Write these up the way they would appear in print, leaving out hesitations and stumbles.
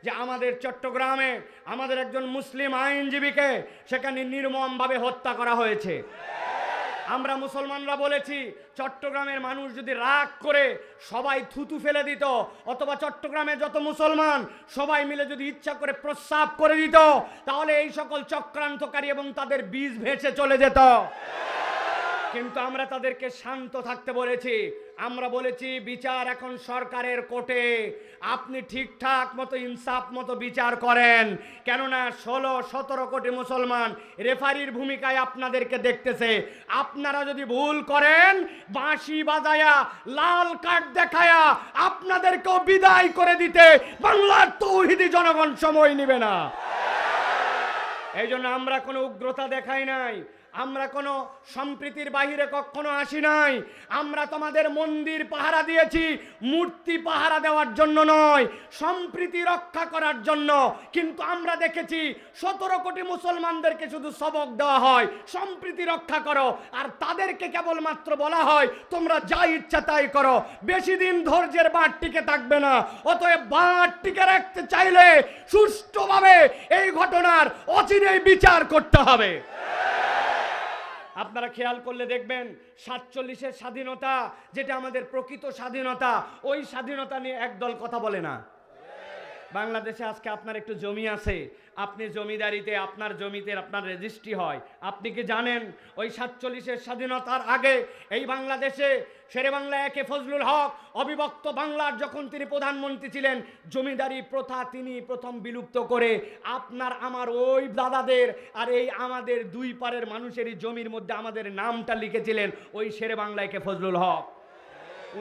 যে আমাদের চট্টগ্রামে আমাদের একজন মুসলিম আইনজীবীকে সেখানে নির্মমভাবে হত্যা করা হয়েছে। আমরা মুসলমানরা বলেছি চট্টগ্রামের মানুষ যদি রাগ করে সবাই থুতু ফেলে দিত, অথবা চট্টগ্রামে যত মুসলমান সবাই মিলে যদি ইচ্ছা করে প্রস্রাব করে দিত, তাহলে এই সকল চক্রান্তকারী এবং তাদের বীজ ভেসে চলে যেত। কিন্তু আমরা তাদেরকে শান্ত থাকতে বলেছি। আমরা বলেছি বিচার এখন সরকারের কোর্টে, আপনি ঠিকঠাক মতো ইনসাফ মতো বিচার করেন, কেননা 16-17 কোটি মুসলমান রেফারির ভূমিকায় আপনাদেরকে দেখতেছে। আপনারা যদি ভুল করেন, বাঁশি বাজায়া লাল কার্ড দেখায়া আপনাদেরকেও বিদায় করে দিতে বাংলার তৌহিদি জনগণ সময় নেবে না। এই জন্য আমরা কোনো উগ্রতা দেখাই নাই, আমরা কোনো সম্প্রীতির বাহিরে কখনো আসি নাই। আমরা তোমাদের মন্দির পাহারা দিয়েছি মূর্তি পাহারা দেওয়ার জন্য নয়, সম্প্রীতি রক্ষা করার জন্য। কিন্তু আমরা দেখেছি 17 কোটি মুসলমানদেরকে শুধু সবক দেওয়া হয় সম্প্রীতি রক্ষা করো, আর তাদেরকে কেবলমাত্র বলা হয় তোমরা যা ইচ্ছা তাই করো। বেশি দিন ধৈর্যের বাঁধ টিকে থাকবে না। অতএব বাঁধ টিকে রাখতে চাইলে সুষ্ঠুভাবে এই ঘটনার অচিরেই বিচার করতে হবে। আপনারা খেয়াল করলে দেখবেন 47-এর স্বাধীনতা, যেটা আমাদের প্রকৃত স্বাধীনতা, ওই স্বাধীনতা নিয়ে একদল কথা বলে না। বাংলাদেশে আজকে আপনার একটু জমি আছে, আপনি জমিদারিতে আপনার জমিতে আপনার রেজিস্ট্রি হয়। আপনি কি জানেন ওই 47-এর স্বাধীনতার আগে এই বাংলাদেশে শেরে বাংলা একে ফজলুল হক অবিভক্ত বাংলার যখন তিনি প্রধানমন্ত্রী ছিলেন, জমিদারি প্রথা তিনি প্রথম বিলুপ্ত করে আপনার আমার ওই দাদাদের আর এই আমাদের দুই পারের মানুষেরই জমির মধ্যে আমাদের নামটা লিখেছিলেন ওই শেরে বাংলা একে ফজলুল হক।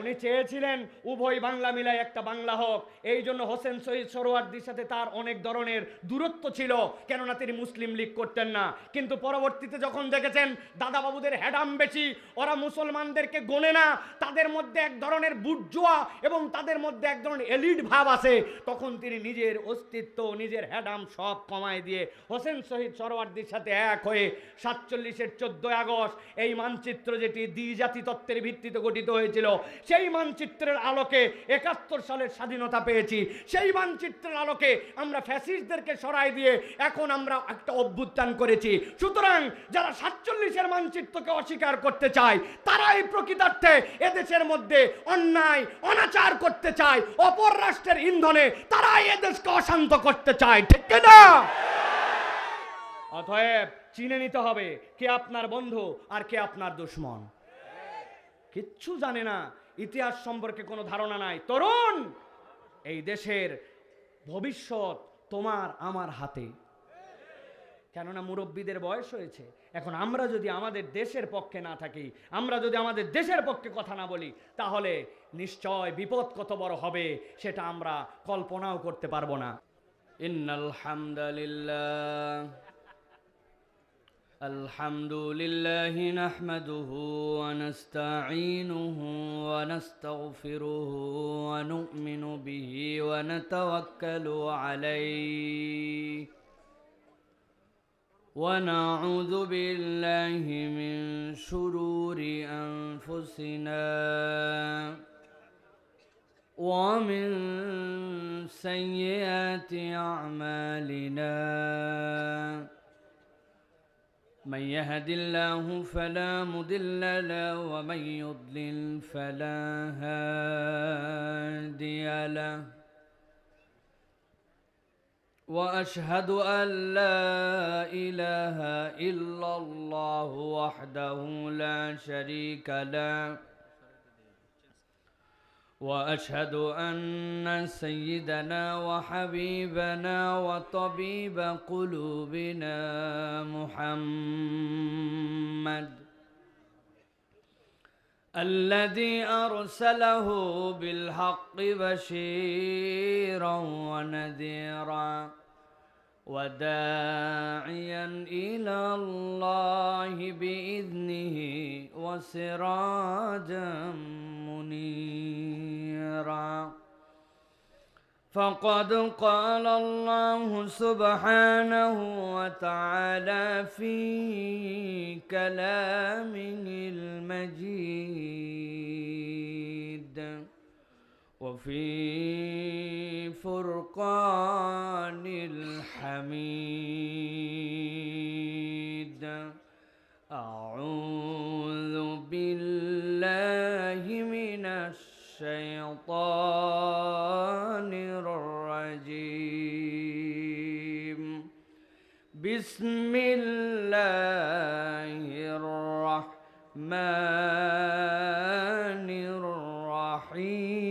উনি চেয়েছিলেন উভয় বাংলা মিলায় একটা বাংলা হোক। এই জন্য হোসেন শহীদ সোহরাওয়ার্দীর সাথে তার অনেক ধরনের দূরত্ব ছিল, কেননা তিনি মুসলিম লীগ করতেন না। কিন্তু পরবর্তীতে যখন দেখেছেন দাদা বাবুদের হ্যাডাম বেশি, ওরা মুসলমানদেরকে গোনে না, তাদের মধ্যে এক ধরনের বুর্জোয়া এবং তাদের মধ্যে এক ধরনের এলিট ভাব আছে, তখন তিনি নিজের অস্তিত্ব নিজের হ্যাডাম সব কমায় দিয়ে হোসেন শহীদ সোহরাওয়ার্দীর সাথে এক হয়ে 47-এর 14 আগস্ট এই মানচিত্র, যেটি দ্বিজাতি তত্ত্বের ভিত্তিতে গঠিত হয়েছিল, সেই মানচিত্রের আলোকে 71 সালের স্বাধীনতা পেয়েছি। সেই মানচিত্রের আলোকে আমরা ফ্যাসিস্টদেরকে সরাই দিয়ে এখন আমরা একটা অভ্যুত্থান করেছি। সুতরাং যারা 47-এর মানচিত্রকে অস্বীকার করতে চায়, তারাই প্রকৃতার্থে এদেশের মধ্যে অন্যায় অনাচার করতে চায়, অপর রাষ্ট্রের ইন্ধনে তারাই এদেশকে অশান্ত করতে চায়, ঠিক না? অতএব চিনে নিতে হবে কে আপনার বন্ধু আর কে আপনার দুশমন। কিচ্ছু জানে না, ইতিহাস সম্পর্কে কোনো ধারণা নাই। তরুণ, এই দেশের ভবিষ্যৎ তোমার আমার হাতে, কেননা মুরব্বীদের বয়স হয়েছে। এখন আমরা যদি আমাদের দেশের পক্ষে না থাকি, আমরা যদি আমাদের দেশের পক্ষে কথা না বলি, তাহলে নিশ্চয় বিপদ কত বড় হবে সেটা আমরা কল্পনাও করতে পারবো না। ইন্নাল হামদুলিল্লাহ الحمد لله نحمده ونستعينه ونستغفره ونؤمن به ونتوكل عليه ونعوذ بالله من شرور أنفسنا ومن سيئات أعمالنا من يهد الله فلا مضل له ومن يضلل فلا هادي له وأشهد أن لا إله إلا الله وحده لا شريك له وأشهد أن سيدنا وحبيبنا وطبيب قلوبنا محمد الذي أرسله بالحق بشيرا ونذيرا وداعيا إلى الله بإذنه وسراجا منيرا فقد قال الله سبحانه وتعالى في كلامه المجيد وفي فرقان الحميد. أعوذ بالله من الشيطان الرجيم. بسم الله الرحمن الرحيم.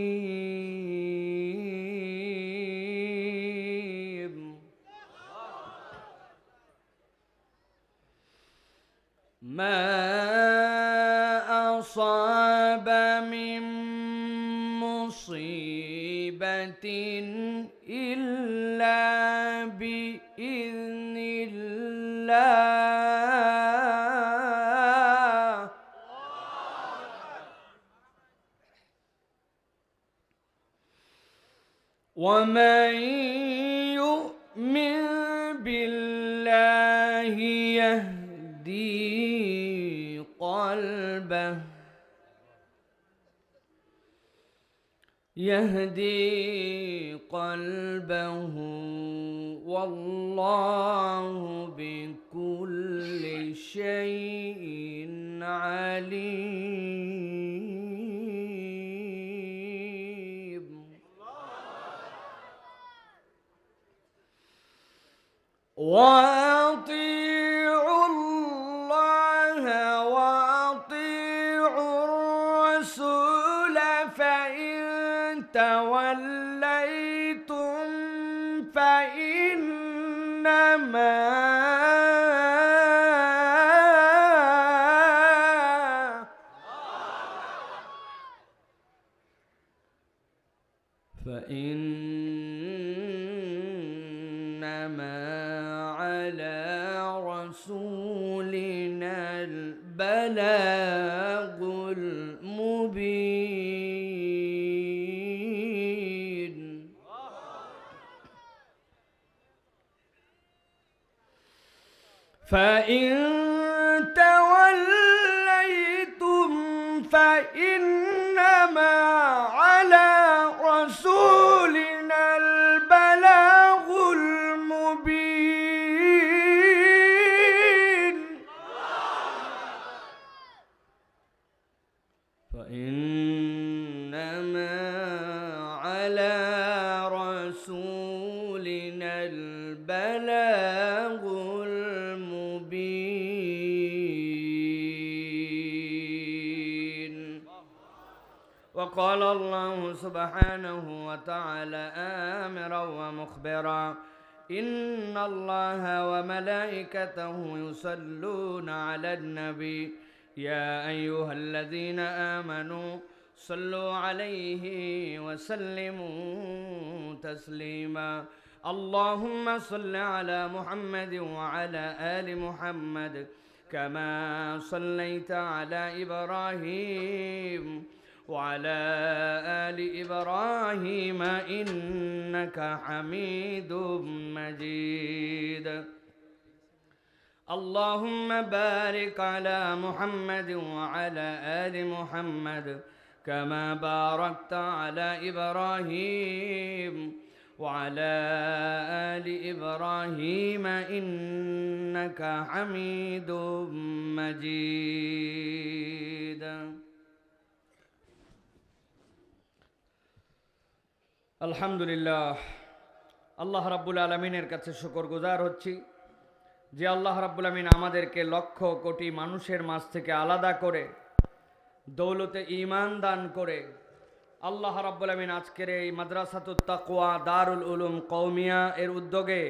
ما أصاب من مصيبة إلا بإذن الله. ومن يؤمن بالله يهدي قلبه والله بكل شيء عليم. وأطيعوا الله وأطيعوا الرسول فإن توليتم فإنما على رسولنا البلاغ المبين. فإن توليتم فإنما على رسولنا البلاغ المبين. فإنما على رسولنا البلاغ المبين. وقال الله سبحانه وتعالى آمرا ومخبرا إن الله وملائكته يصلون على النبي يا أيها الذين آمنوا صلوا عليه وسلموا تسليما. اللهم صل على محمد وعلى آل محمد كما صليت على إبراهيم وعلى آل إبراهيم إنك حميد مجيد. اللهم بارك على محمد وعلى آل محمد كما باركت على إبراهيم وعلى آل إبراهيم إنك حميد مجيد. আলহামদুলিল্লাহ, আল্লাহ রাব্বুল আলামিনের কাছে শুকরগুজার হচ্ছি যে আল্লাহ রাব্বুল আমিন আমাদেরকে লক্ষ কোটি মানুষের মাঝ থেকে আলাদা করে দৌলতে ঈমান দান করে আল্লাহ রাব্বুল আমিন আজকের এই মাদ্রাসাতুত তাকওয়া দারুল উলুম কওমিয়া এর উদ্যোগে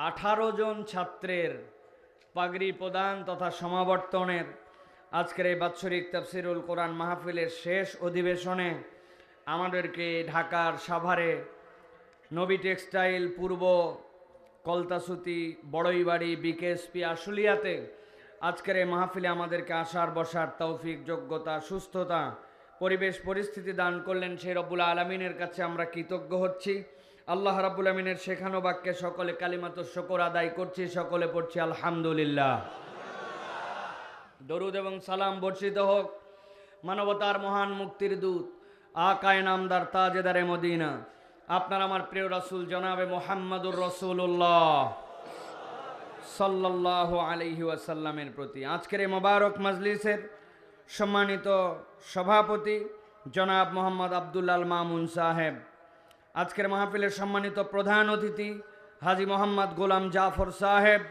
18 জন ছাত্রের পাগড়ি প্রদান তথা সমাবর্তনের আজকের এই বাৎসরিক তাফসিরুল কোরআন মাহফিলের শেষ অধিবেশনে আমাদেরকে ঢাকার সাভারে নবী টেক্সটাইল পূর্ব কলতাসুতি বড়ইবাড়ি বিকেএসপি আশুলিয়াতে আজকের এই মাহফিলে আমাদেরকে আসার বসার তৌফিক যোগ্যতা সুস্থতা পরিবেশ পরিস্থিতি দান করলেন সেই রব্বুল আলামিনের কাছে আমরা কৃতজ্ঞ হচ্ছি। আল্লাহ রাব্বুল আমিনের শেখানো বাক্যে সকলে কালিমাতুশ শুকর আদায় করছি, সকলে পড়ছি আলহামদুলিল্লাহ। দরুদ এবং সালাম বর্ষিত হোক মানবতার মহান মুক্তির দূত আকায়ে নামদার তাজেদারে মদিনা আপনার আমার প্রিয় রাসূল জনাবে মুহাম্মদুর রাসূলুল্লাহ সাল্লাল্লাহু আলাইহি ওয়াসাল্লামের প্রতি আজকের এই মোবারক মজলিসের সম্মানিত সভাপতি জনাব মোহাম্মদ আব্দুল্লাহ আল মামুন সাহেব, আজকের মাহফিলের সম্মানিত প্রধান অতিথি হাজী মোহাম্মদ গোলাম জাফর সাহেব,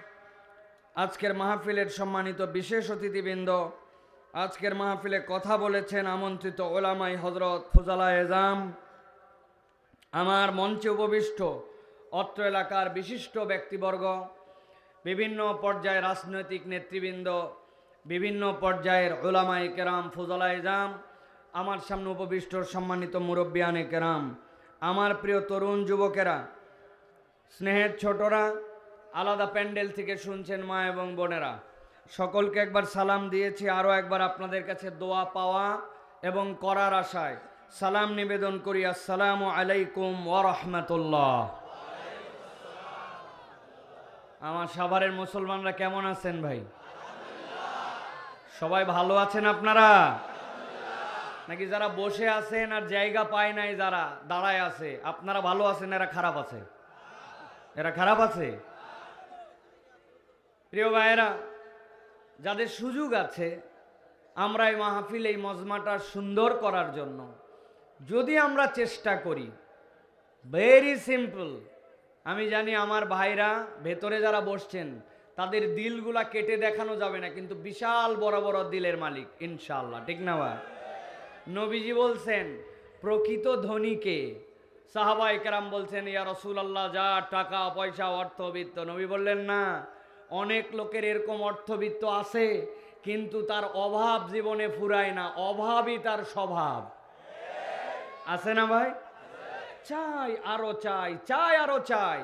আজকের মাহফিলের সম্মানিত বিশেষ অতিথিবৃন্দ, আজকের মাহফিলে কথা বলেছেন আমন্ত্রিত ওলামাই হজরত ফুজালা এজাম, আমার মঞ্চে উপবিষ্ট অত্র এলাকার বিশিষ্ট ব্যক্তিবর্গ, বিভিন্ন পর্যায়ের রাজনৈতিক নেতৃবৃন্দ, বিভিন্ন পর্যায়ের ওলামায়ে কেরাম, ফুজালা এজাম, আমার সামনে উপবিষ্ট সম্মানিত মুরব্বিয়ানে কেরাম, আমার প্রিয় তরুণ যুবকেরা, স্নেহের ছোটরা, আলাদা প্যান্ডেল থেকে শুনছেন মা এবং বোনেরা, সকলকে একবার সালাম দিয়েছি। আরও একবার আপনাদের কাছে দোয়া পাওয়া এবং করার আশায় সালাম নিবেদন করি। আসসালামু আলাইকুম ওয়া রাহমাতুল্লাহ। আমার সাভারের মুসলমানরা কেমন আছেন ভাই? সবাই ভালো আছেন আপনারা? নাকি যারা বসে আছেন আর জায়গা পায় নাই, যারা দাঁড়ায় আছে, আপনারা ভালো আছেন, এরা খারাপ আছে? এরা খারাপ আছে? প্রিয় ভাইয়েরা, যাদের সুযোগ আছে, আমরা এই মাহফিল, এই মজমাটা সুন্দর করার জন্য যদি আমরা চেষ্টা করি, ভেরি সিম্পল। আমি জানি আমার ভাইরা ভেতরে যারা বসছেন তাদের দিলগুলা কেটে দেখানো যাবে না, কিন্তু বিশাল বড় বড় দিলের মালিক ইনশাআল্লাহ, ঠিক না ভাই? নবীজি বলছেন প্রকৃত ধনীকে, সাহাবায়ে কেরাম বলছেন ইয়া রাসূলুল্লাহ, যা টাকা পয়সা অর্থবিত্ত। নবী বললেন না, অনেক লোকের এরকম অর্থবিত্ত আছে কিন্তু তার অভাব জীবনে ফুরায় না, অভাবই তার স্বভাব। আছে না ভাই? চাই আরো চাই, চাই আরো চাই।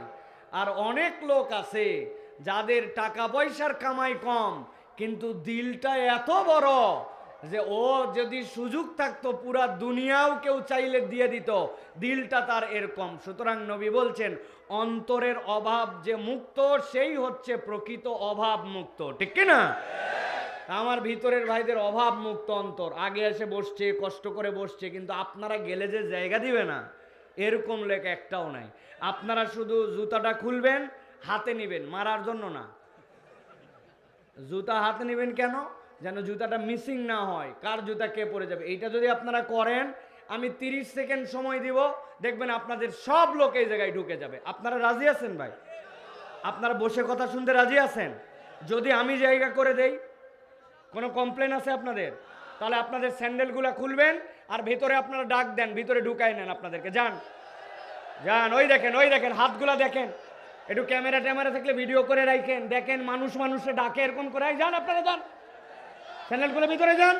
আর অনেক লোক আছে যাদের টাকা পয়সার কামাই কম কিন্তু দিলটা এত বড় যে ও যদি সুযোগ থাকতো পুরা দুনিয়াও কেউ চাইলে দিয়ে দিত, দিলটা তার এরকম। সুতরাং নবী বলছেন অন্তরের অভাব যে মুক্ত সেই হচ্ছে প্রকৃত অভাব মুক্ত, ঠিক কি না? আমার ভিতরের ভাইদের অভাব মুক্ত অন্তর, আগে এসে বসছে, কষ্ট করে বসছে, কিন্তু আপনারা গেলে যে জায়গা দিবে না এরকম লেখ একটাও নাই। আপনারা শুধু জুতাটা খুলবেন, হাতে নিবেন, মারার জন্য না। জুতা হাতে নিবেন কেন? যেন জুতাটা মিসিং না হয়, কার জুতা কে পরে যাবে। এইটা যদি আপনারা করেন, আমি 30 সেকেন্ড সময় দিব, দেখবেন আপনাদের সব লোক এই জায়গায় ঢুকে যাবে। আপনারা রাজি আছেন ভাই? আপনারা বসে কথা শুনতে রাজি আছেন? যদি আমি জায়গা করে দেই, কোনো কমপ্লেন আছে আপনাদের? তাহলে আপনাদের স্যান্ডেলগুলা খুলবেন আর ভেতরে আপনারা ডাক দেন, ভিতরে ঢুকাই নেন আপনাদেরকে। যান যান, ওই দেখেন, ওই দেখেন, হাতগুলা দেখেন, একটু ক্যামেরা ট্যামেরা থাকলে ভিডিও করে রাখেন, দেখেন মানুষ মানুষে ডাকে এরকম করে। যান আপনারা, যান, স্যান্ডেলগুলো ভিতরে যান,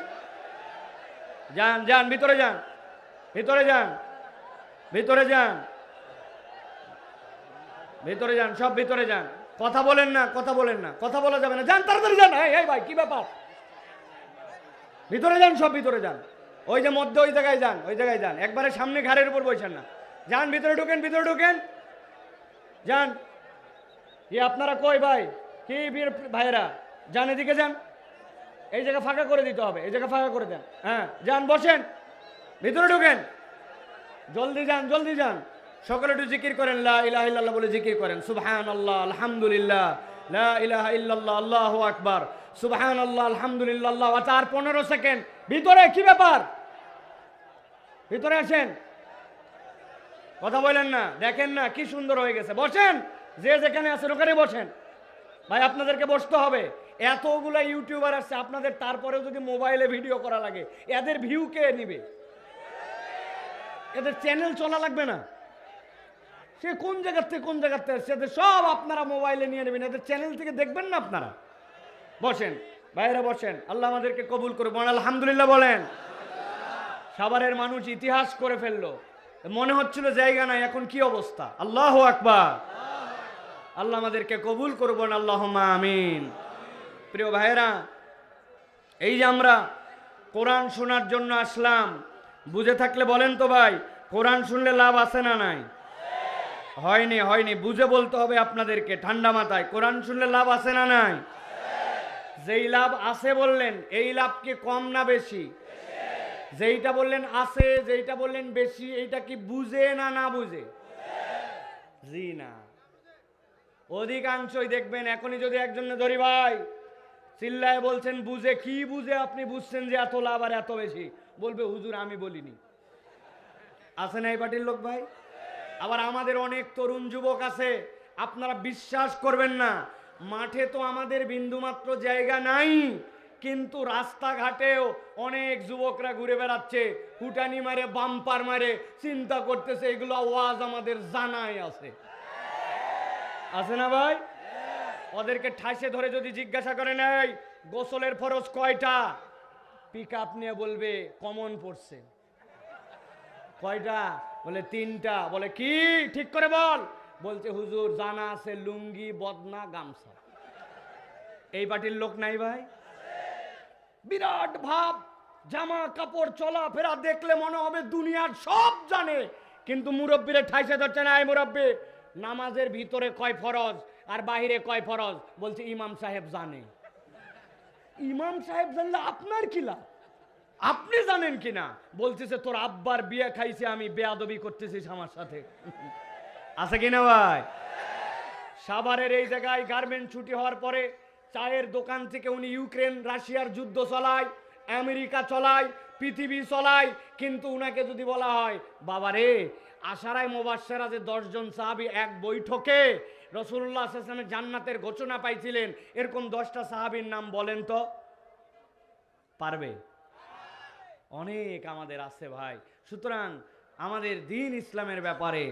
যান যান, ভিতরে যান, ভিতরে যান, ভিতরে যান, ভিতরে যান, সব ভিতরে যান। কথা বলেন না, কথা বলেন না, কথা বলা যাবে না। যান তাড়াতাড়ি যান। এই ভাই কি ব্যাপার? ভিতরে যান, সব ভিতরে যান। ওই যে মধ্যে ওই জায়গায় যান, ওই জায়গায় যান, একবারে সামনে ঘাড়ের উপর বসেন না। যান ভিতরে ঢুকেন, ভিতরে ঢুকেন, যান। আপনারা কই ভাই? কি ভাইরা, যান, এদিকে যান। এই জায়গা ফাঁকা করে দিতে হবে, এই জায়গা ফাঁকা করে দেন। হ্যাঁ, যান, বসেন, ভিতরে ঢুকেন, জলদি যান, জলদি যান। সকলে একটু জিকির করেন, লা ইলাহা ইল্লাল্লাহ বলে জিকির করেন। সুবহানাল্লাহ, আলহামদুলিল্লাহ, লা ইলাহা ইল্লাল্লাহ, আল্লাহু আকবার, সুবহানাল্লাহ, আলহামদুলিল্লাহ। আচ্ছা, আর 15 সেকেন্ড। ভিতরে কি ব্যাপার? ভিতরে আসেন, কথা বলেন না, দেখেন না কি সুন্দর হয়ে গেছে। বসেন, যে যেখানে আছেন ওখানে বসেন। ভাই আপনাদেরকে বসতে হবে। এতগুলা ইউটিউবার আছে আপনাদের, তারপরেও যদি মোবাইলে ভিডিও করা লাগে, এদের ভিউ কে নিবে? এদের চ্যানেল চলা লাগবে না? সে কোন জায়গার থেকে কোন জায়গার থেকে সেদের সব আপনারা মোবাইলে নিয়ে নেবেন, এদের চ্যানেল থেকে দেখবেন না আপনারা। বসেন বাইরে, বসেন। আল্লাহ আমাদেরকে কবুল করে, বলেন আলহামদুলিল্লাহ বলেন। সাভারের মানুষ ইতিহাস করে ফেললো, মনে হচ্ছিল জায়গা নাই, এখন কি অবস্থা! আল্লাহু আকবার। আল্লাহ আমাদেরকে কবুল করবেন, আল্লাহুম্মা আমিন। প্রিয় ভাইয়েরা, এই যে আমরা কোরআন শোনার জন্য আসলাম, বুঝে থাকলে বলেন তো ভাই, কোরআন শুনলে লাভ আছে না নাই? হয়নি, হয়নি, বুঝে বলতে হবে আপনাদেরকে ঠান্ডা মাথায়। কোরআন শুনলে লাভ আছে না নাই? যেই লাভ আছে বললেন, এই লাভ কি কম না বেশি? যেইটা বললেন আছে, যেইটা বললেন বেশি, এইটা কি বুঝে না না বুঝে? জি না। অধিকাংশই দেখবেন এখনই যদি একজনে ধরি ভাই চিল্লায় বলছেন বুঝে, কি বুঝে আপনি বুঝছেন যে এত লাভ আর এত বেশি? বলবে হুজুর আমি বলিনি। আছে না এই পার্টির লোক ভাই? আবার আমাদের অনেক তরুণ যুবক আছে, আপনারা বিশ্বাস করবেন না, মাঠে তো আমাদের বিন্দুমাত্র জায়গা নাই, কিন্তু রাস্তাঘাটেও অনেক যুবকরা ঘুরে বেড়াচ্ছে, হুটানি মারে বাম্পার মারে, চিন্তা করতেছে এগুলো ওয়াজ আমাদের জানাই আছে। আছে না ভাই? ওদেরকে ঠাসে ধরে যদি জিজ্ঞাসা করে নাই গোসলের ফরজ কয়টা, পিক আপ নিয়ে বলবে কমন পড়ছে। কয়টা? বলে 3টা। বলে কি ঠিক করে বল? বলছে হুজুর জানা আছে লুঙ্গি, বদনা, গামছা। এই পার্টির লোক নাই ভাই? বিরাট ভাব, জামা কাপড় চলাফেরা দেখলে মনে হবে দুনিয়ার সব জানে, কিন্তু মুরব্বীরে ঠাইসে ধরছে না। এই মুরব্বী, নামাজের ভিতরে কয় ফরজ আর বাহিরে কয় ফরজ? বলছে ইমাম সাহেব জানে। ইমাম সাহেব জানলে আপনার কি লাভ? আপনি জানেন কিনা? বলতেছে তোর আব্বার বিয়ে খাইছে, আমি বেয়াদবি করতেছিস আমার সাথে। আছে কিনা ভাই? সাভারের এই জায়গায় গার্মেন্ট ছুটি হওয়ার পরে চায়ের দোকান থেকে উনি ইউক্রেন রাশিয়ার যুদ্ধ চলায়, আমেরিকা চলায়, পৃথিবী চলায়, কিন্তু উনাকে যদি বলা হয় বাবারে আশারায় মুবাশশারা যে 10 জন সাহাবী এক বৈঠকে রাসূলুল্লাহ সাল্লাল্লাহু আলাইহি ওয়াসাল্লাম জান্নাতের ঘোষণা পাইছিলেন, এরকম 10টা সাহাবীর নাম বলেন তো? পারবে? অনেক আমাদের আছে ভাই। সুতরাং আমাদের দ্বীন ইসলামের ব্যাপারে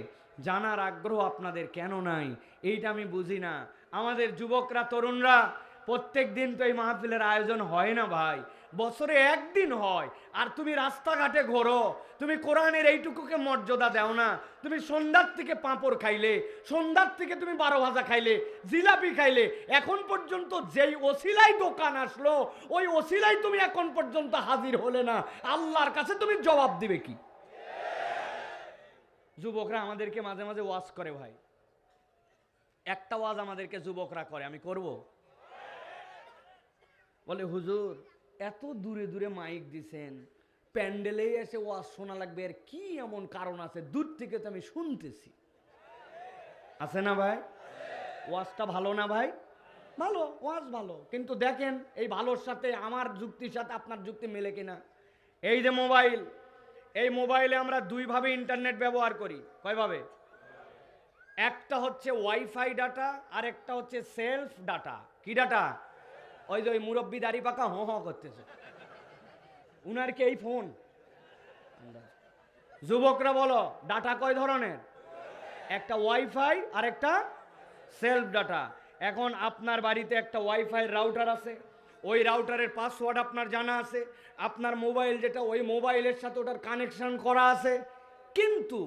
জানার আগ্রহ আপনাদের কেন নাই এইটা আমি বুঝি না। আমাদের যুবকরা তরুণরা প্রত্যেক দিন তো এই মাহফিলের আয়োজন হয় না ভাই, বছরে একদিন হয়। আর তুমি রাস্তাঘাটে ঘোরো, তুমি কোরআনের এইটুকুকে মর্যাদা দাও না। তুমি সন্ধ্যার থেকে পাঁপড় খাইলে, সন্ধ্যার থেকে তুমি 12 ভাজা খাইলে, জিলাপি খাইলে, এখন পর্যন্ত যেই ওসিলাই দোকান আসলো ওই ওসিলাই তুমি এখন পর্যন্ত হাজির হলে না, আল্লাহর কাছে তুমি জবাব দিবে কি? যুবকরা আমাদেরকে মাঝে মাঝে ওয়াজ করে ভাই, একটা ওয়াজ আমাদেরকে যুবকরা করে, আমি করব? বলে হুজুর এত দূরে দূরে মাইক দিছেন, প্যান্ডেলে এসে ওয়াজ শোনা লাগবে, এর কি এমন কারণ আছে? দূর থেকে তো আমি শুনতেছি। আছে না ভাই? ওয়াজটা ভালো না ভাই? ভালো, ওয়াজ ভালো, কিন্তু দেখেন এই ভালোর সাথে আমার যুক্তির সাথে আপনার যুক্তি মেলে কিনা। এই যে মোবাইল, এই মোবাইলে আমরা 2 ভাবে ইন্টারনেট ব্যবহার করি। কয়ভাবে? একটা হচ্ছে ওয়াইফাই ডাটা আর একটা হচ্ছে সেলফ ডাটা। কি ডাটা? ওই যে ওই মুরব্বী দাড়ি পাকা হ হ করতেছে, উনার কি এই ফোন? যুবকরা বলো ডাটা কয় ধরনের? একটা ওয়াইফাই আর একটা সেলফ ডাটা। এখন আপনার বাড়িতে একটা ওয়াইফাই রাউটার আছে, ওই রাউটারের পাসওয়ার্ড আপনার জানা আছে, আপনার মোবাইল যেটা ওই মোবাইলের সাথে ওটার কানেকশন করা আছে, কিন্তু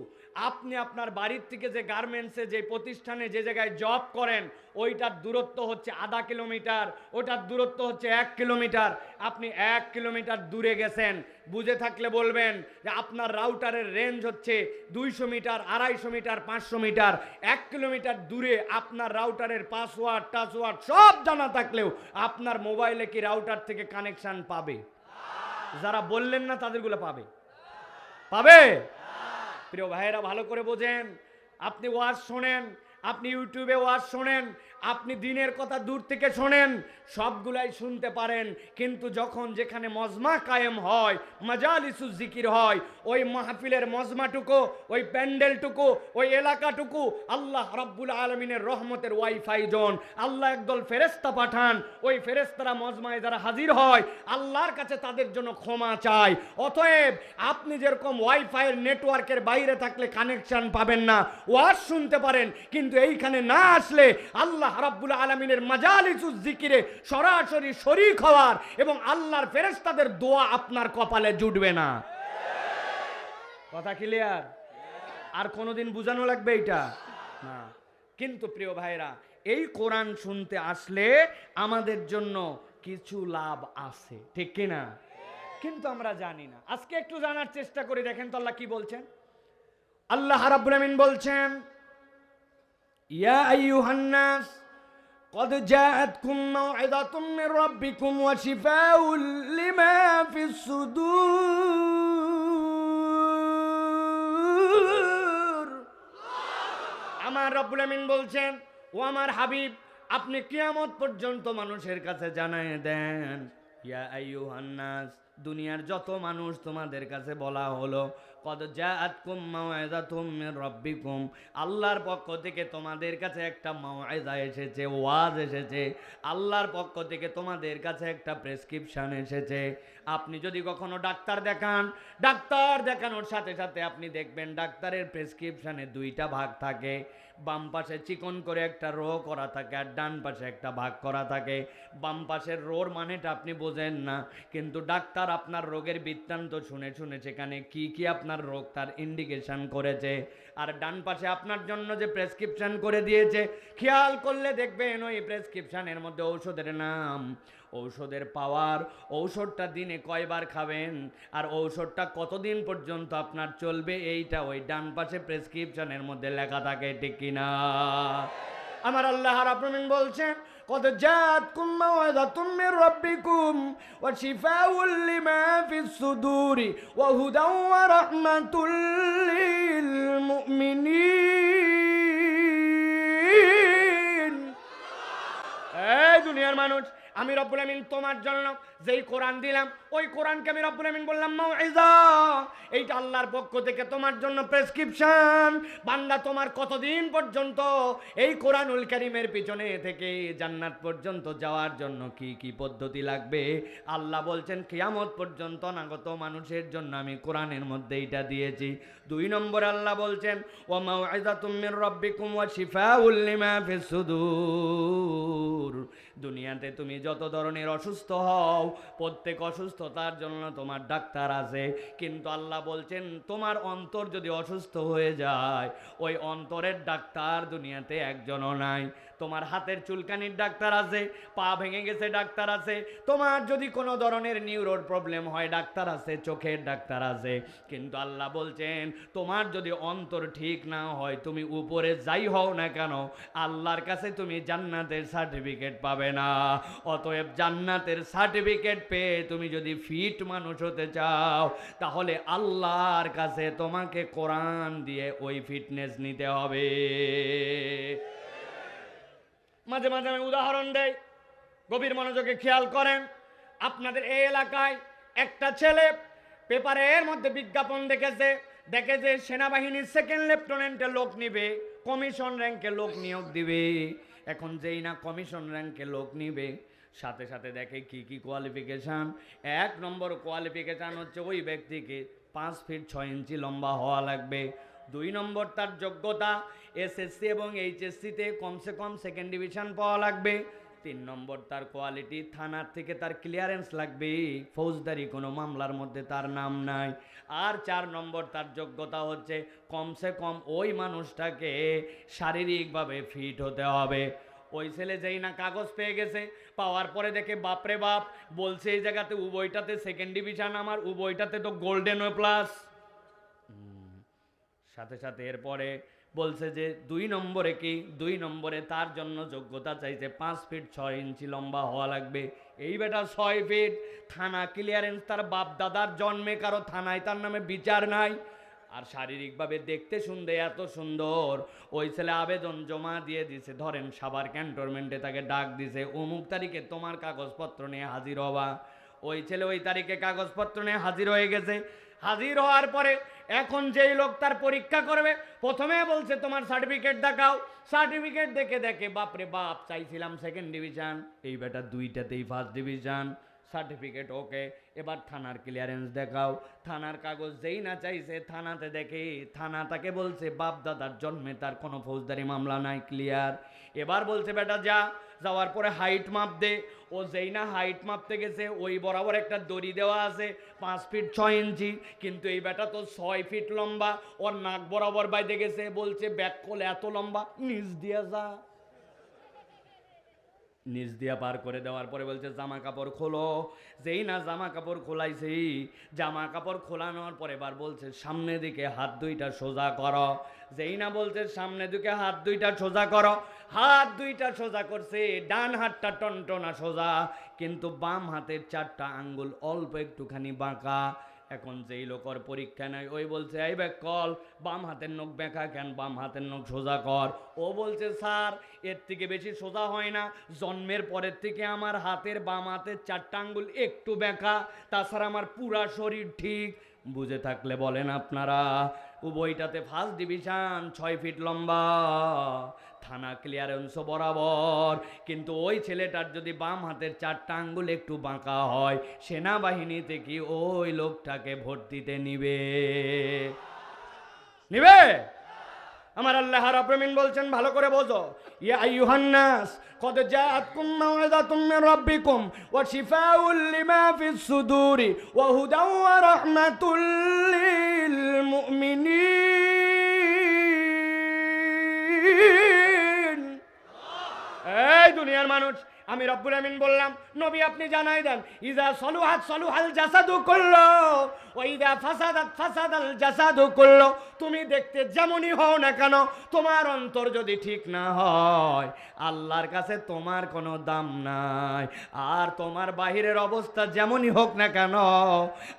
আপনি আপনার বাড়ির থেকে যে গার্মেন্টসে যে প্রতিষ্ঠানে যে জায়গায় জব করেন ওইটার দূরত্ব হচ্ছে 0.5 কিলোমিটার, ওটার দূরত্ব হচ্ছে 1 কিলোমিটার। আপনি 1 কিলোমিটার দূরে গেছেন, বুঝে থাকলে বলবেন যে আপনার রাউটারের রেঞ্জ হচ্ছে 200 মিটার, 250 মিটার, 500 মিটার। 1 কিলোমিটার দূরে আপনার রাউটারের পাসওয়ার্ড টাসওয়ার্ড সব জানা থাকলেও আপনার মোবাইলে কি রাউটার থেকে কানেকশন পাবে? যারা বললেন না তাদেরগুলো পাবে? পাবে? প্রিয় ভাইয়েরা ভালো করে বোঝেন, আপনি ওয়াজ শোনেন, আপনি ইউটিউবে ওয়াজ শোনেন, আপনি দিনের কথা দূর থেকে শোনেন, সবগুলাই শুনতে পারেন, কিন্তু যখন যেখানে মজমা কায়েম হয়, মাজালিসুজ জিকির হয়, ওই মাহফিলের মজমাটুকু, ওই প্যান্ডেলটুকু, ওই এলাকাটুকু আল্লাহ রাব্বুল আলামিনের রহমতের ওয়াইফাই জোন। আল্লাহ একদল ফেরেশতা পাঠান, ওই ফেরেশতারা মজমায় যারা হাজির হয় আল্লাহর কাছে তাদের জন্য ক্ষমা চায়। অতএব আপনি যেরকম ওয়াইফাইয়ের নেটওয়ার্কের বাইরে থাকলে কানেকশন পাবেন না, ওয়াজ শুনতে পারেন, কিন্তু এইখানে না আসলে আল্লাহ রাব্বুল আলামিনের মাজালিসুজ জিকিরে সরাসরি শরীক হওয়ার এবং আল্লাহর ফেরেশতাদের দোয়া আপনার কপালে জুটবে না। কথা ক্লিয়ার? আর কোনোদিন বুঝানো লাগবে এটা না। কিন্তু প্রিয় ভাইরা, এই কোরআন শুনতে আসলে আমাদের জন্য কিছু লাভ আছে, ঠিক কিনা? কিন্তু আমরা জানি না। আজকে একটু জানার চেষ্টা করি, দেখেন তো আল্লাহ কি বলছেন। আল্লাহ রাব্বুল আমিন বলছেন, ইয়া আইয়ুহান নাস قد جاءتكم موعظة من ربكم وشفاء لما في الصدور আমার রব্বুল আমিন বলছেন, ও আমার হাবিব, আপনি কিয়ামত পর্যন্ত মানুষের কাছে জানায় দেন, ইয়া আইয়ুহান নাস, দুনিয়ার যত মানুষ তোমাদের কাছে বলা হলো, কদ জাআতকুম মাউইযাতুম মির রাব্বিকুম, আল্লাহর পক্ষ থেকে তোমাদের কাছে একটা মাউইযা এসেছে, ওয়াজ এসেছে, আল্লাহর পক্ষ থেকে তোমাদের কাছে একটা প্রেসক্রিপশন এসেছে। আপনি যদি কখনো ডাক্তার দেখান, ডাক্তার দেখানোর সাথে সাথে আপনি দেখবেন ডাক্তারের প্রেসক্রিপশনে দুইটা ভাগ থাকে, বাম পাশে চিকন করে একটা রো করা থাকে আর ডান পাশে একটা ভাগ করা থাকে। বাম পাশের রোর মানেটা আপনি বোঝেন না, কিন্তু ডাক্তার আপনার রোগের বৃত্তান্ত শুনে শুনে সেখানে কি কি আপনার রোগ তার ইন্ডিকেশন করেছে, আর ডান পাশে আপনার জন্য যে প্রেসক্রিপশন করে দিয়েছে, খেয়াল করলে দেখবেন ওই প্রেসক্রিপশনের মধ্যে ঔষধের নাম, ঔষধের পাওয়ার, ঔষধটা দিনে কয়বার খাবেন আর ঔষধটা কতদিন পর্যন্ত আপনার চলবে, এইটা ওই ডান পাশে প্রেসক্রিপশনের মধ্যে লেখা থাকে, ঠিক কিনা? আমার আল্লাহ রাব্বুল আমিন বলছেন, কদ জাআতকুম মাউইযাতুম মির রাব্বিকুম ওয়া শিফাউল লিমা ফিস সুদুরি ওয়া হুদাও ওয়া রাহমাতুল লিল মুমিনিন। এই দুনিয়ার মানুষ, আমি রব্বুল আমিন তোমার জন্য যেই কোরআন দিলাম, ওই কোরআনকে আমি রব্বুল আমিন বললাম মাউইযা, এইটা আল্লাহর পক্ষ থেকে তোমার জন্য প্রেসক্রিপশন। বান্দা, তোমার কতদিন পর্যন্ত এই কোরআনুল কারীমের পিছনে থেকে জান্নাত পর্যন্ত যাওয়ার জন্য কি কি পদ্ধতি লাগবে, আল্লাহ বলছেন কিয়ামত পর্যন্ত অনাগত মানুষের জন্য আমি কোরআনের মধ্যে এটা দিয়েছি। 2 নম্বর আল্লাহ বলছেন, ওয়া মাউইযাতুম মির রাব্বিকুম ওয়া শিফাউল লিমা ফিস সুদূর। দুনিয়াতে তুমি যত ধরনের অসুস্থ হও, প্রত্যেক অসুস্থতার জন্য তোমার ডাক্তার আছে, কিন্তু আল্লাহ বলছেন তোমার অন্তর যদি অসুস্থ হয়ে যায়, ওই অন্তরের ডাক্তার দুনিয়াতে একজনও নাই। তোমার হাতের চুলকানির ডাক্তার আছে, পা ভেঙে গেছে ডাক্তার আছে, তোমার যদি কোনো ধরনের নিউরোর প্রবলেম হয় ডাক্তার আছে, চোখের ডাক্তার আছে, কিন্তু আল্লাহ বলছেন তোমার যদি অন্তর ঠিক না হয়, তুমি উপরে যাই হও না কেন, আল্লাহর কাছে তুমি জান্নাতের সার্টিফিকেট পাবে না। অতএব জান্নাতের সার্টিফিকেট পেয়ে তুমি যদি ফিট মানুষ হতে চাও, তাহলে আল্লাহর কাছে তোমাকে কোরআন দিয়ে ওই ফিটনেস নিতে হবে। মাঝে মাঝে আমি উদাহরণ দেই, গভীর মনোযোগে খেয়াল করেন। আপনাদের এই এলাকায় একটা ছেলে পেপারের মধ্যে বিজ্ঞাপন দেখে যে সেনাবাহিনীর 2nd লেফটেন্যান্টে লোক নিবে, কমিশন র্যাঙ্কে লোক নিয়োগ দিবে। এখন যেই না কমিশন র্যাঙ্কে লোক নিবে, সাথে সাথে দেখে কি কি কোয়ালিফিকেশান। 1 নম্বর কোয়ালিফিকেশান হচ্ছে ওই ব্যক্তিকে 5 ফিট 6 ইঞ্চি লম্বা হওয়া লাগবে। 2 নম্বর তার যোগ্যতা, এসএসসি এবং এইচএসসিতে কমসে কম 2nd ডিভিশন পাওয়া লাগবে। 3 নম্বর তার কোয়ালিটি, থানার থেকে তার ক্লিয়ারেন্স লাগবে, ফৌজদারি কোনো মামলার মধ্যে তার নাম নাই। আর 4 নম্বর তার যোগ্যতা হচ্ছে কমসে কম ওই মানুষটাকে শারীরিকভাবে ফিট হতে হবে। ওই ছেলে যেই না কাগজ পেয়ে গেছে, পাওয়ার পরে দেখে বাপরে বাপ, বলছে এই জায়গাতে উভয়টাতে 2nd ডিভিশন, আমার উভয়টাতে তো গোল্ডেন প্লাস। সাথে সাথে এরপরে বলছে যে 2 নম্বরে কি, 2 নম্বরে তার জন্য যোগ্যতা চাইছে 5 ফিট 6 ইঞ্চি লম্বা হওয়া লাগবে। এই বেটা 6 ফিট, থানা ক্লিয়ারেন্স তার বাপ দাদার জন্মে, কারো থানায় তার নামে বিচার নাই। আর শারীরিকভাবে দেখতে শুনতে এত সুন্দর, ওই ছেলে আবেদন জমা দিয়ে দিছে, ধরেন সাভার ক্যান্টনমেন্টে তাকে ডাক দিছে, অমুক তারিখে তোমার কাগজপত্র নিয়ে হাজির হবা। ওই ছেলে ওই তারিখে কাগজপত্র নিয়ে হাজির হয়ে গেছে। হাজির হওয়ার পরে এখন যেই লোক তার পরীক্ষা করবে, প্রথমে বলছে তোমার সার্টিফিকেট দেখাও। সার্টিফিকেট দেখে বাপরে বাপ, চাইছিলাম 2nd ডিভিশন, এই বেটা 2টাতেই 1st ডিভিশন। সার্টিফিকেট ওকে, এবার থানার ক্লিয়ারেন্স দেখাও। থানার কাগজ যেই না চাইছে, থানাতে দেখে থানা তাকে বলছে বাপ দাদার জন্মে তার কোনো ফৌজদারি মামলা নাই, ক্লিয়ার। এবার বলছে বেটা যাওয়ার পরে হাইট মাপ দে। ও যেই না হাইট মাপতে গেছে, ওই বরাবর একটা দড়ি দেওয়া আছে 5 ফিট 6 ইঞ্চি, কিন্তু এই বেটা তো 6 ফিট লম্বা, ওর নাক বরাবর বাইতে গেছে, বলছে ব্যাককল এত লম্বা, নিচ দিয়ে যা। নিচ দিয়া পার করে দেওয়ার পরে বলছে জামা কাপড় খোলো। যেই না জামা কাপড় খোলাইছি, জামা কাপড় খোলানোর পরে এবার বলছে সামনে দিকে হাত দুইটা সোজা করো। যেই না বলছে সামনে দিকে হাত দুইটা সোজা করো, হাত দুইটা সোজা করছে, ডান হাতটা টনটনা সোজা, কিন্তু বাম হাতের 4টা আঙ্গুল অল্প একটুখানি বাঁকা। এখন যেই লোকর পরীক্ষা নেয় ওই বলছে এই ব্যাক কল, বাম হাতের নখ বেঁকা কেন, বাম হাতের নখ সোজা কর। ও বলছে স্যার এর থেকে বেশি সোজা হয় না, জন্মের পরের থেকে আমার হাতের বাম হাতের 4টা আঙ্গুল একটু বেঁকা, তাছাড়া আমার পুরা শরীর ঠিক। বুঝে থাকলে বলেন আপনারা। বইটাতে ফার্স্ট ডিভিশন, 6 ফিট লম্বা, থানা ক্লিয়ারেন্স বরাবর, কিন্তু ওই ছেলেটার যদি বাম হাতের 4টা আঙ্গুল একটু বাঁকা হয়, সেনাবাহিনীতে কি ওই লোকটাকে ভর্তিতে নিবে? নিবে? আমার আল্লাহ রাব্বুল আমিন বলছেন ভালো করে বোঝো, ইয়া আইয়ুহান নাস কদ জাআতকুম মাউইযাতুম মির রাব্বিকুম ওয়া শিফাউল লিমা ফিস সুদুরি ওয়া হুদাও ওয়া রাহমাতুল লিল মুমিনিন। এই দুনিয়ার মানুষ, আমি রব্বুল আমিন বললাম নবী আপনি জানাই দেন, ইজা সলুহাত সলুহাল জাসাদু কুল্লু ওয়া ইজা ফাসাদাত ফাসাদাল জাসাদু কুল্লু। তুমি দেখতে যেমনই হও না কেন, তোমার অন্তর যদি ঠিক না হয়, আল্লাহর কাছে তোমার কোনো দাম নাই। আর তোমার বাহিরের অবস্থা যেমনই হোক না কেন,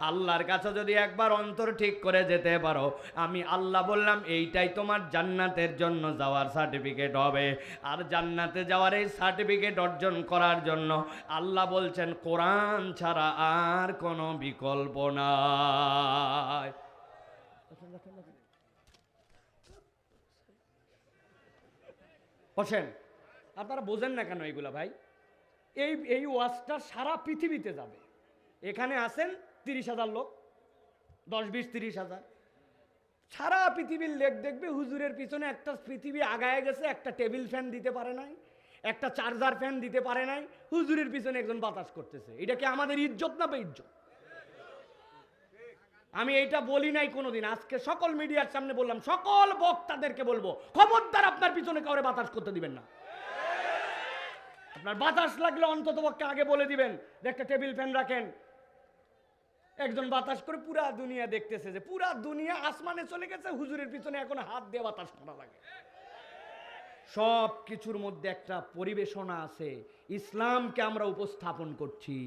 আল্লাহর কাছে যদি একবার অন্তর ঠিক করে যেতে পারো, আমি আল্লাহ বললাম এইটাই তোমার জান্নাতের জন্য যাওয়ার সার্টিফিকেট হবে। আর জান্নাতে যাওয়ার এই সার্টিফিকেট অর্জন করার জন্য আল্লাহ বলছেন কোরআন ছাড়া আর কোনো বিকল্প নাই। বসেন, আপনারা বোঝেন না কেন এইগুলা ভাই? এই ওয়াজটা সারা পৃথিবীতে যাবে। এখানে আছেন 30,000 লোক, 10, 20, 30,000, সারা পৃথিবীর লেক দেখবে হুজুরের পিছনে একটা পৃথিবী আগায় গেছে, একটা টেবিল ফ্যান দিতে পারে নাই, একটা চার্জার ফ্যান দিতে পারে নাই, হুজুরের পিছনে একজন বাতাস করতেছে। এটা কি আমাদের ইজ্জত না বেইজ্জত? আমি এইটা বলি নাই কোনোদিন, আজকে সকল মিডিয়ার সামনে বললাম, সকল বক্তাদেরকে বলবো খবরদার আপনার পিছনে কাউরে বাতাস করতে দিবেন না। আপনার বাতাস লাগলে অন্তত পক্ষে আগে বলে দিবেন যে একটা টেবিল ফ্যান রাখেন। একজন বাতাস করে পুরা দুনিয়া দেখতেছে যে পুরা দুনিয়া আসমানে চলে গেছে, হুজুরের পিছনে এখন হাত দিয়ে বাতাস করা লাগে। সব কিছুর মধ্যে একটা পরিবেশনা আছে, ইসলামকে আমরা উপস্থাপন করছি।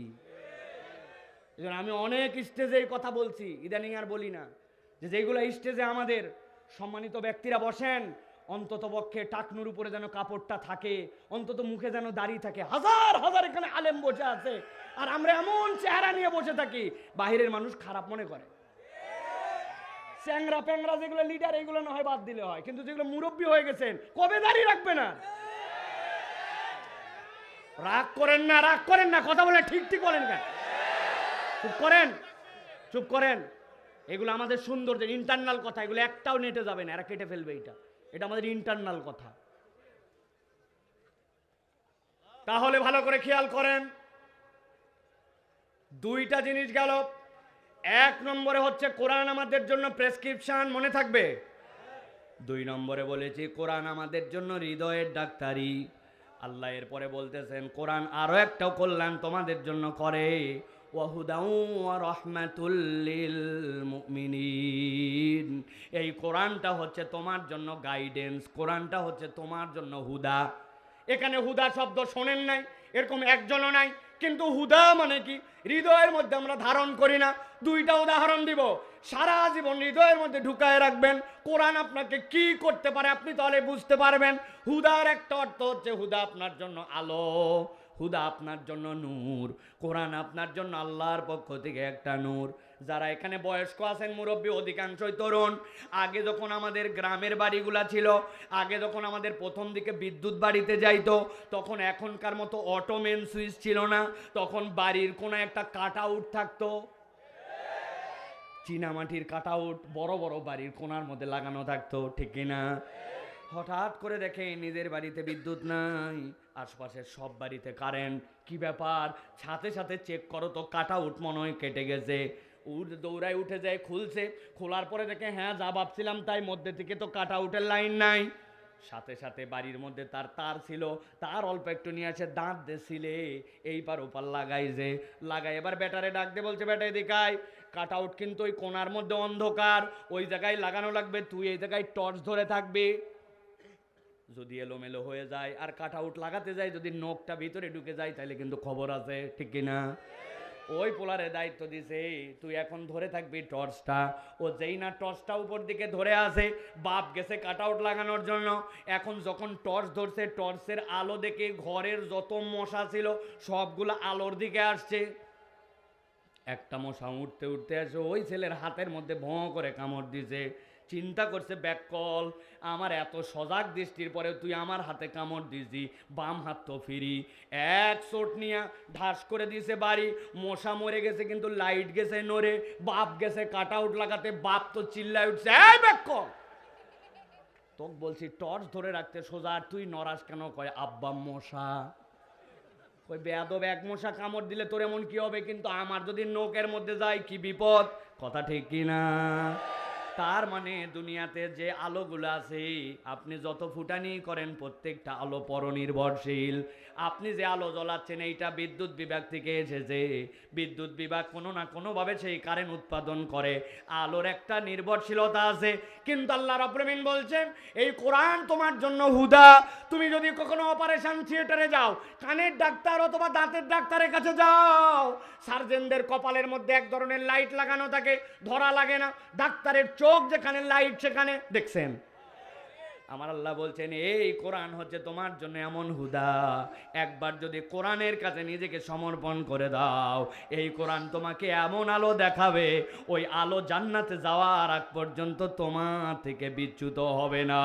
আমি অনেক স্টেজে এই কথা বলছি, ইদানিং আর বলি না, যে যেগুলো স্টেজে আমাদের সম্মানিত ব্যক্তিরা বসেন, অন্তত পক্ষে টাকনুর উপরে যেন কাপড়টা থাকে, অন্তত মুখে যেন দাড়ি থাকে। হাজার হাজার এখানে আলেম বসে আছে, আর আমরা এমন চেহারা নিয়ে বসে থাকি, বাহিরের মানুষ খারাপ মনে করে। চ্যাংরা প্যাংরা যেগুলো লিডার, এগুলো না হয় বাদ দিলে হয়, কিন্তু যেগুলো মুরব্বী হয়ে গেছেন, কবে দাড়ি রাখবে না? রাগ করেন না, রাগ করেন না, কথা বলে ঠিক ঠিক বলেন কেন? চুপ করেন, চুপ করেন। এগুলো আমাদের সৌন্দর্যের ইন্টারনাল কথা, এগুলো একটাও নেটে যাবে না, এরা কেটে ফেলবে। এটা আমাদের ইন্টারনাল কথা। তাহলে ভালো করে খেয়াল করেন, দুইটা জিনিস গেল। 1 নম্বরে হচ্ছে কোরআন আমাদের জন্য প্রেসক্রিপশন, মনে থাকবে। 2 নম্বরে বলেছি কোরআন আমাদের জন্য হৃদয়ের ডাক্তারি। আল্লাহ এরপরে বলতেছেন কোরআন আরো একটাও কল্যাণ তোমাদের জন্য করে, ওয়াহুদাউ ওয়া রাহমাতুল লিল মুমিনিন। এই কোরআনটা হচ্ছে তোমার জন্য গাইডেন্স, কোরআনটা হচ্ছে তোমার জন্য হুদা। এখানে হুদা শব্দ শোনেন নাই, এরকম একজনও নাই, কিন্তু হুদা মানে কি হৃদয়ের মধ্যে আমরা ধারণ করি না। 2টা উদাহরণ দিব, সারা জীবন হৃদয়ের মধ্যে ঢুকায় রাখবেন। কোরআন আপনাকে কি করতে পারে আপনি তাহলে বুঝতে পারবেন। হুদার একটা অর্থ হচ্ছে হুদা আপনার জন্য আলো, হুদা আপনার জন্য নূর। কোরআন আপনার জন্য আল্লাহর পক্ষ থেকে একটা নূর। যারা এখানে বয়স্ক আছেন, মুরব্বী, অধিকাংশই তরুণ। আগে যখন আমাদের গ্রামের বাড়িগুলা ছিল, আগে যখন আমাদের প্রথম দিকে বিদ্যুৎ বাড়িতে যাইতো, তখন এখনকার মতো অটো মেন সুইচ ছিল না। তখন বাড়ির কোনো একটা কাট আউট থাকতো, চীনামাটির কাট আউট, বড় বড় বাড়ির কোনার মধ্যে লাগানো থাকতো, ঠিক কিনা? হঠাৎ করে দেখে নিজের বাড়িতে বিদ্যুৎ নাই, আশপাশের সব বাড়িতে কারেন্ট। কি ব্যাপার? সাথে সাথে চেক করো তো, কাট আউট মনে হয় কেটে গেছে। দৌড়ায় উঠে যায়, খুলছে, খোলার পরে দেখে হ্যাঁ যা ভাবছিলাম তাই, মধ্যে থেকে তো কাট আউটের লাইন নাই। সাথে সাথে বাড়ির মধ্যে তার তার ছিল, তার অল্প একটু নিয়ে আসে দাঁত দিছিলে, এইবার ওপার লাগাই যে লাগাই, এবার ব্যাটারে ডাক দিয়ে বলছে ব্যাটা এদিকে আয়, কাট আউট কিন্তু ওই কোণার মধ্যে অন্ধকার, ওই জায়গায় লাগানো লাগবে, তুই এই জায়গায় টর্চ ধরে থাকবি, যদি এলোমেলো হয়ে যায় আর কাট আউট লাগাতে যায় যদি নখটা ভিতরে ঢুকে যায় তাহলে কিন্তু খবর আছে, ঠিক কিনা? ওই পোলারে দায়িত্ব দিছে তুই এখন ধরে থাকবি টর্চটা। ও যেই না টর্চটা উপর দিকে ধরে আসে, বাপ গেছে কাট আউট লাগানোর জন্য, এখন যখন টর্চ ধরছে টর্চের আলো দেখে ঘরের যত মশা ছিল সবগুলো আলোর দিকে আসছে। একটা মশা উঠতে উঠতে আসে ওই ছেলের হাতের মধ্যে ভোঁ করে কামড় দিছে। চিন্তা করছে ব্যাককল, আমার এত সজাগ দৃষ্টির পরে তুই আমার হাতে কামড় দিছি, বাম হাত তো ফিরি, এক চোট নিয়ে ঢাস করে দিয়েছে বাড়ি, মশা মরে গেছে কিন্তু লাইট গেছে নড়ে, বাপ গেছে কাট আউট লাগাতে, বাপ তো চিল্লায় উঠছে এই ব্যাককল, তোকে বলছি টর্চ ধরে রাখতে সোজা, আর তুই নড়াস কেন? কয় আব্বা মশা। ওই বেয়াদব, এক মশা কামড় দিলে তোর এমন কি হবে, কিন্তু আমার যদি নোকের মধ্যে যায় কি বিপদ, কথা ঠিক কিনা? তার মানে দুনিয়াতে যে আলোগুলো আছে আপনি যত ফুটানি করেন প্রত্যেকটা আলো পরনির্ভরশীল। আপনি যে আলো জ্বলাচ্ছেন এইটা বিদ্যুৎ বিভাগ থেকে এসেছে, বিদ্যুৎ বিভাগ কোনো না কোনোভাবে সেই কারেন্ট উৎপাদন করে, আলোর একটা নির্ভরশীলতা আছে। কিন্তু আল্লাহ রাব্বুল আমিন বলছেন এই কোরআন তোমার জন্য হুদা। তুমি যদি কখনো অপারেশন থিয়েটারে যাও, কানের ডাক্তার অথবা দাঁতের ডাক্তারের কাছে যাও, সার্জনদের কপালের মধ্যে এক ধরনের লাইট লাগানো থাকে, ধরা লাগে না, ডাক্তারের চোখ যেখানে লাইট সেখানে, দেখছেন? আমার আল্লাহ বলছেন এই কোরআন হচ্ছে তোমার জন্য এমন হুদা, একবার যদি কোরআনের কাছে নিজেকে সমর্পণ করে দাও, এই কোরআন তোমাকে এমন আলো দেখাবে, ওই আলো জান্নাতে যাওয়ার আগ পর্যন্ত তোমার থেকে বিচ্যুত হবে না।